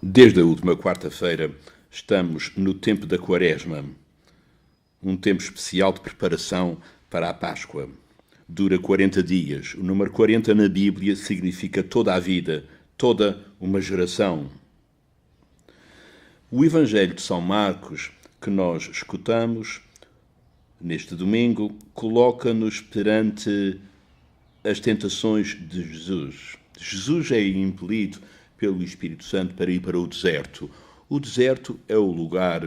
Desde a última quarta-feira estamos no tempo da Quaresma, um tempo especial de preparação para a Páscoa. Dura 40 dias. O número 40 na Bíblia significa toda a vida, toda uma geração. O Evangelho de São Marcos, que nós escutamos neste domingo, coloca-nos perante as tentações de Jesus. Jesus é impelido pelo Espírito Santo para ir para o deserto. O deserto é o lugar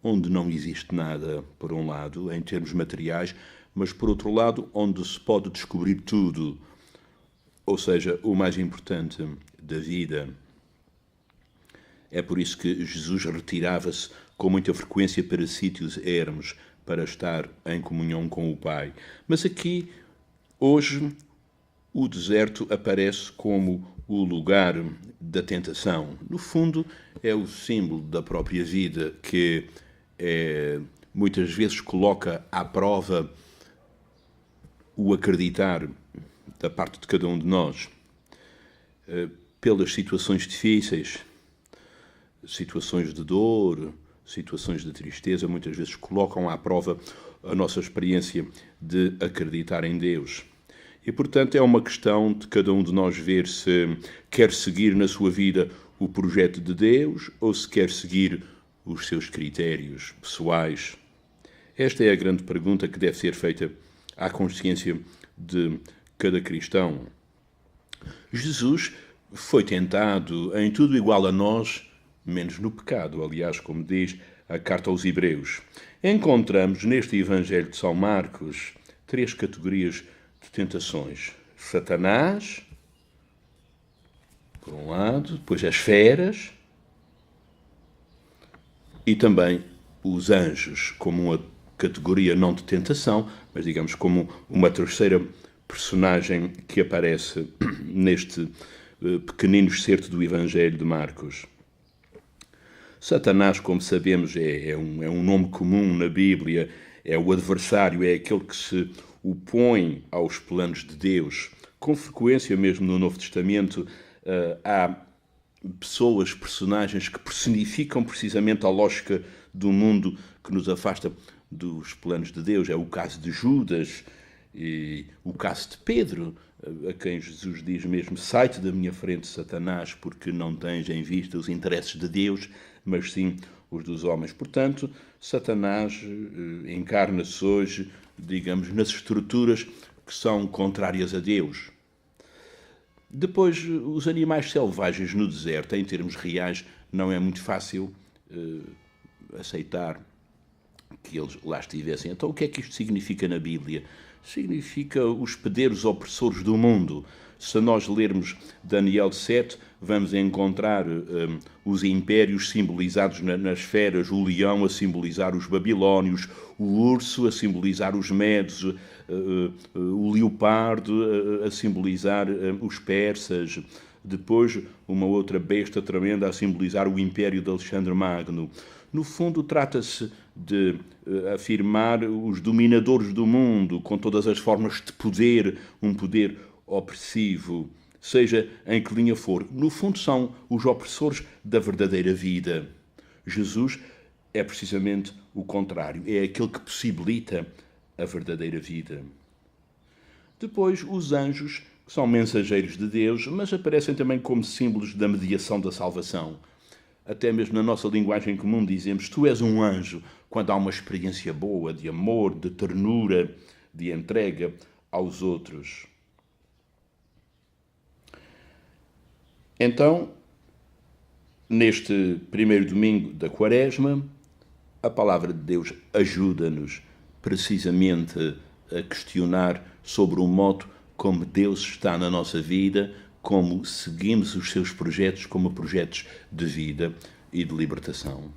onde não existe nada, por um lado, em termos materiais, mas, por outro lado, onde se pode descobrir tudo, ou seja, o mais importante da vida. É por isso que Jesus retirava-se com muita frequência para sítios ermos, para estar em comunhão com o Pai. Mas aqui, hoje, o deserto aparece como o lugar da tentação. No fundo, é o símbolo da própria vida que muitas vezes coloca à prova o acreditar da parte de cada um de nós. Pelas situações difíceis, situações de dor, situações de tristeza, muitas vezes colocam à prova a nossa experiência de acreditar em Deus. E, portanto, é uma questão de cada um de nós ver se quer seguir na sua vida o projeto de Deus ou se quer seguir os seus critérios pessoais. Esta é a grande pergunta que deve ser feita à consciência de cada cristão. Jesus foi tentado em tudo igual a nós, menos no pecado, aliás, como diz a carta aos Hebreus. Encontramos neste Evangelho de São Marcos 3 categorias de tentações. Satanás, por um lado, depois as feras e também os anjos, como uma categoria não de tentação, mas digamos como uma terceira personagem que aparece neste pequenino excerto do Evangelho de Marcos. Satanás, como sabemos, é um nome comum na Bíblia, é o adversário, é aquele que se opõe aos planos de Deus. Com frequência, mesmo no Novo Testamento, há pessoas, personagens que personificam precisamente a lógica do mundo que nos afasta dos planos de Deus. É o caso de Judas e o caso de Pedro, a quem Jesus diz mesmo: sai-te da minha frente, Satanás, porque não tens em vista os interesses de Deus, mas sim os dos homens. Portanto, Satanás encarna-se hoje, digamos, nas estruturas que são contrárias a Deus. Depois, os animais selvagens no deserto, em termos reais, não é muito fácil aceitar que eles lá estivessem. Então, o que é que isto significa na Bíblia? Significa os poderes opressores do mundo. Se nós lermos Daniel 7, vamos encontrar os impérios simbolizados nas feras, o leão a simbolizar os babilónios, o urso a simbolizar os medos, o leopardo a simbolizar os persas, depois uma outra besta tremenda a simbolizar o império de Alexandre Magno. No fundo, trata-se de afirmar os dominadores do mundo, com todas as formas de poder, um poder opressivo, seja em que linha for. No fundo, são os opressores da verdadeira vida. Jesus é precisamente o contrário, é aquele que possibilita a verdadeira vida. Depois, os anjos, que são mensageiros de Deus, mas aparecem também como símbolos da mediação da salvação. Até mesmo na nossa linguagem comum dizemos: tu és um anjo, quando há uma experiência boa de amor, de ternura, de entrega aos outros. Então, neste primeiro domingo da Quaresma, a palavra de Deus ajuda-nos precisamente a questionar sobre o modo como Deus está na nossa vida, como seguimos os seus projetos como projetos de vida e de libertação.